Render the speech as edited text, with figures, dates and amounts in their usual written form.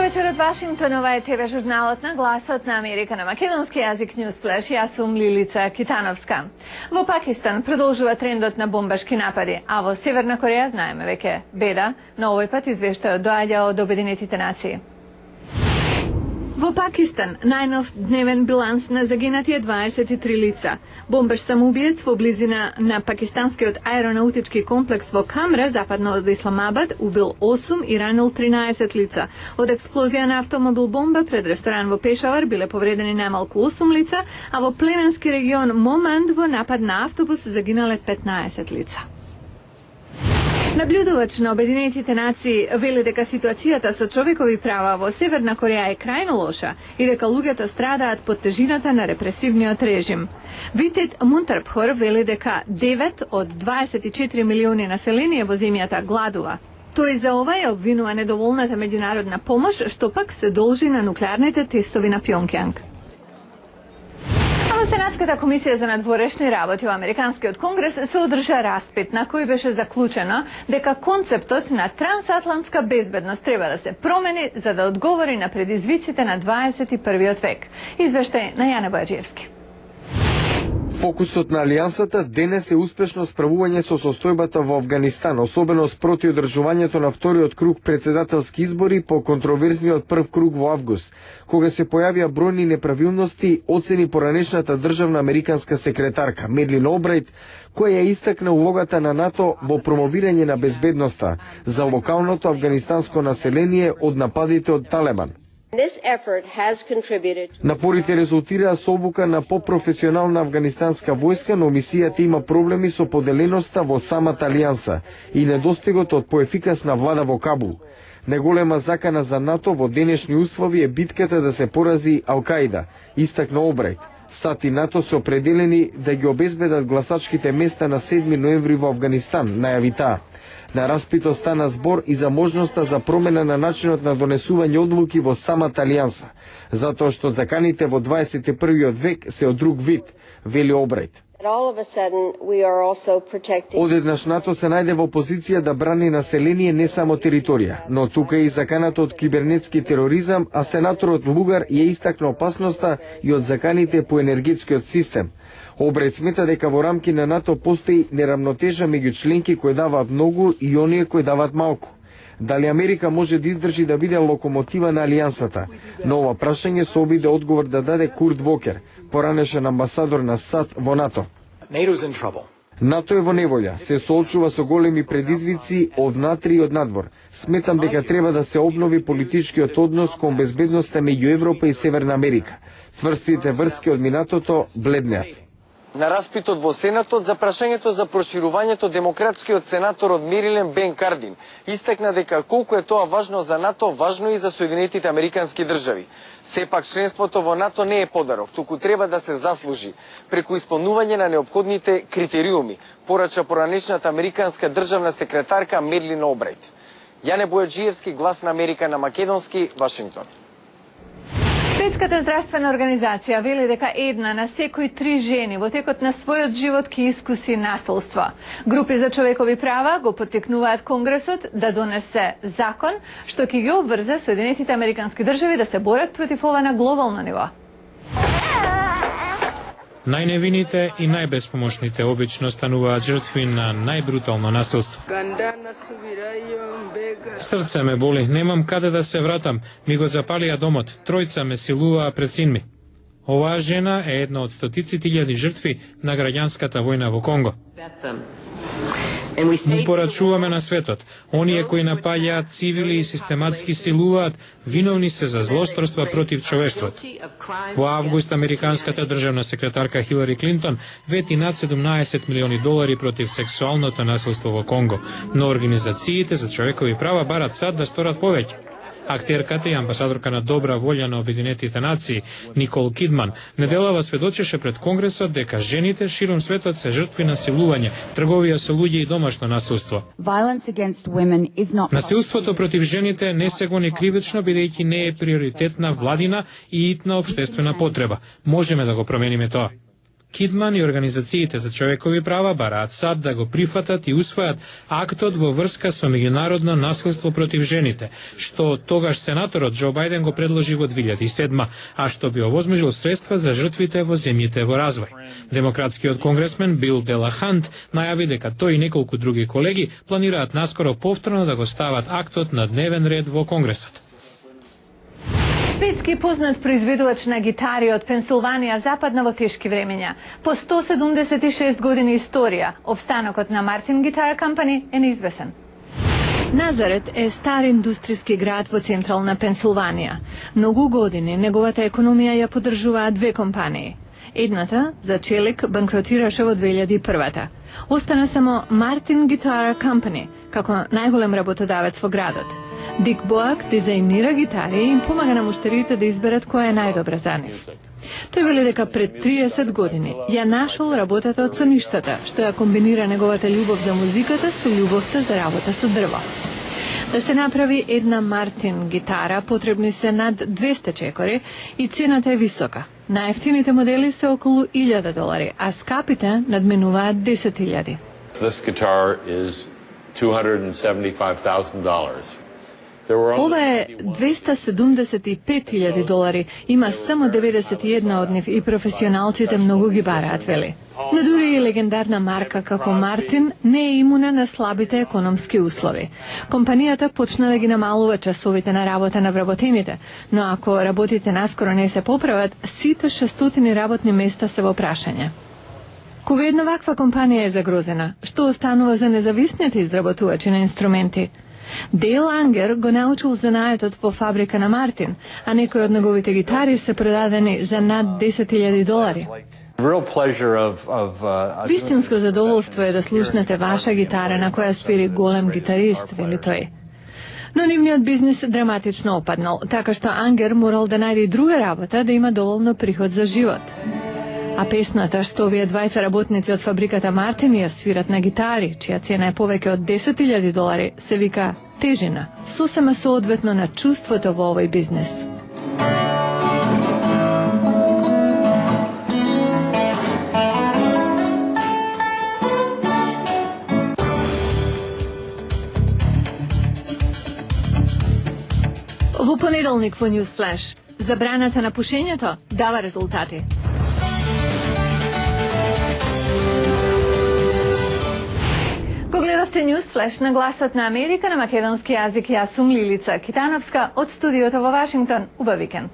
вечер од Вашингтон, ова е ТВ журналот на Гласот на Америка на македонски јазик Newsflash. Јас сум Лилица Китановска. Во Пакистан продолжува трендот на бомбашки напади, а во Северна Кореја знаеме веќе беда, но овој пат извештајот доаѓа од Обединетите нации. Во Пакистан најнов дневен биланс на загинатие 23 лица. Бомбаш самоубиец во близина на пакистанскиот аеронаутички комплекс во Камра, западно од Исламабад, убил 8 и ранил 13 лица. Од експлозија на автомобил бомба пред ресторан во Пешавар биле повредени најмалку 8 лица, а во племенски регион Моманд во напад на автобус загинале 15 лица. Наблюдувач на Обединетите нации вели дека ситуацијата со човекови права во Северна Кореја е крајно лоша и дека луѓето страдаат под тежината на репресивниот режим. Витет Мунтарпхор вели дека 9 од 24 милиони население во земјата гладува. Тој за ова е обвинува недоволната меѓународна помош, што пак се должи на нуклеарните тестови на Пјонкјанг. Сенатската комисија за надворешни работи во Американскиот конгрес се одржа распит на кој беше заклучено дека концептот на трансатлантска безбедност треба да се промени за да одговори на предизвиците на 21. век. Извештај на Јане Бојаджиевски. Фокусот на Алијансата денес е успешно справување со состојбата во Авганистан, особено спроти одржувањето на вториот круг председателски избори по контроверзниот прв круг во август, кога се појавија бројни неправилности, оцени поранешната државна американска секретарка Медлин Олбрајт, која ја истакна улогата на НАТО во промовирање на безбедноста за локалното афганистанско население од нападите од Талебан. Напорите резултираа со обука на попрофесионална афганистанска војска, но мисијата има проблеми со поделеноста во самата алијанса и недостигот од поефикасна влада во Кабул. Неголема закана за НАТО во денешни услови е битката да се порази Ал-Каида, истакна Олбрајт. САД и НАТО се определени да ги обезбедат гласачките места на 7 ноември во Авганистан, најави таа. На распитот стана збор и за можноста за промена на начинот на донесување одлуки во самата алијанса, затоа што заканите во 21. век се од друг вид, вели Олбрајт. Одеднаш НАТО се најде во позиција да брани население не само територија, но тука и заканата од кибернетски тероризам, а сенаторот Лугар ја истакна опасноста и од заканите по енергетскиот систем. Олбрајт смета дека во рамки на НАТО постои неравнотежа меѓу членки кои даваат многу и оние кои даваат малку. Дали Америка може да издржи да биде локомотива на алијансата? На ова прашање се обиде одговор да даде Курт Вокер, поранешен амбасадор на САД во НАТО. НАТО е во неволја, се соочува со големи предизвици од внатре и од надвор. Сметам дека треба да се обнови политичкиот однос кон безбедноста меѓу Европа и Северна Америка. Цврстите врски од минатото бледнеат. На распитот во Сенатот за прашањето за проширувањето, демократскиот сенатор од Мерилен Бен Кардин истакна дека колку е тоа важно за НАТО, важно и за Соединетите Американски држави. Сепак членството во НАТО не е подарок, туку треба да се заслужи преку исполнување на неопходните критериуми, порача поранешната американска државна секретарка Медлин Олбрајт. Јане Бојаджиевски, Глас на Америка на македонски, Вашингтон. Светската здравствена организација вели дека 1 на секои 3 жени во текот на својот живот ќе искуси насилство. Групи за човекови права го поттикнуваат Конгресот да донесе закон што ќе ги обврзе Соединетите Американски држави да се борат против ова на глобално ниво. Најневините и најбеспомошните обично стануваат жртви на најбрутално насилство. Срце ме боли, немам каде да се вратам, ми го запалија домот, тројца ме силуваа пред син ми. Оваа жена е една од стотиците илјади жртви на граѓанската војна во Конго. Му порачуваме на светот, оние кои напаѓаат цивили и систематски силуваат, виновни се за злосторства против човештвото. Во август американската државна секретарка Хилари Клинтон вети над $17 милиони против сексуалното насилство во Конго, но организациите за човекови права барат САД да сторат повеќе. Актерката и амбасадорка на добра волја на Обединетите нации, Никол Кидман, неделава сведочеше пред Конгресот дека жените широм светот се жртви на силување, трговија со луѓе и домашно насилство. Насилството против жените не се гони кривично, бидејќи не е приоритетна владина и итна општествена потреба. Можеме да го промениме тоа. Кидман и организациите за човекови права бараат САД да го прифатат и усвојат актот во врска со меѓународно насилство против жените, што тогаш сенаторот Џо Бајден го предложи во 2007, а што би овозможил средства за жртвите во земјите во развој. Демократскиот конгресмен Бил Делахант најави дека тој и неколку други колеги планираат наскоро повторно да го стават актот на дневен ред во Конгресот. Светски познат произведувач на гитари од Пенсилванија западна во тешки времења. По 176 години историја, опстанокот на Мартин Гитар Компани е неизвесен. Назарет е стар индустријски град во централна Пенсилванија. Многу години неговата економија ја поддржуваат две компании. Едната, за челик, банкротираше во 2001-та. Остана само Мартин Гитар Компани, како најголем работодавец во градот. Дик Боак дизајнира гитари и им помага на муштерите да изберат која е најдобра за нив. Тој вели дека пред 30 години ја нашол работата од соништата, што ја комбинира неговата љубов за музиката со љубовта за работа со дрво. Да се направи една Мартин гитара потребни се над 200 чекори и цената е висока. Најефтините модели се околу $1,000, а скапите надменуваат 10,000. This guitar is $275,000. Ова е $275,000, има само 91 од нив и професионалците многу ги бараат, вели. Но дури и легендарна марка како Мартин не е имуна на слабите економски услови. Компанијата почна да ги намалува часовите на работа на вработените, но ако работите наскоро не се поправат, сите 600 работни места се во прашање. Кога една ваква компанија е загрозена, што останува за независните изработувачи на инструменти? Дейл Ангер го научил занаетот во фабрика на Мартин, а некои од неговите гитари се продадени за над $10,000. Вистинско задоволство е да слушнете ваша гитара на која свири голем гитарист, вели тој. Но нивниот бизнис драматично опаднал, така што Ангер морал да најде друга работа да има доволно приход за живот. А песната што овие двајца работници од фабриката Мартин ја свират на гитари, чија цена е повеќе од $10,000, се вика Тежина, сосема соодветно на чувството во овој бизнес. Во понеделник во News Flash, забраната на пушењето дава резултати. Го гледавте News Flash на Гласот на Америка на македонски јазик. Јас сум Лилица Китановска од студиото во Вашингтон. Убав викенд.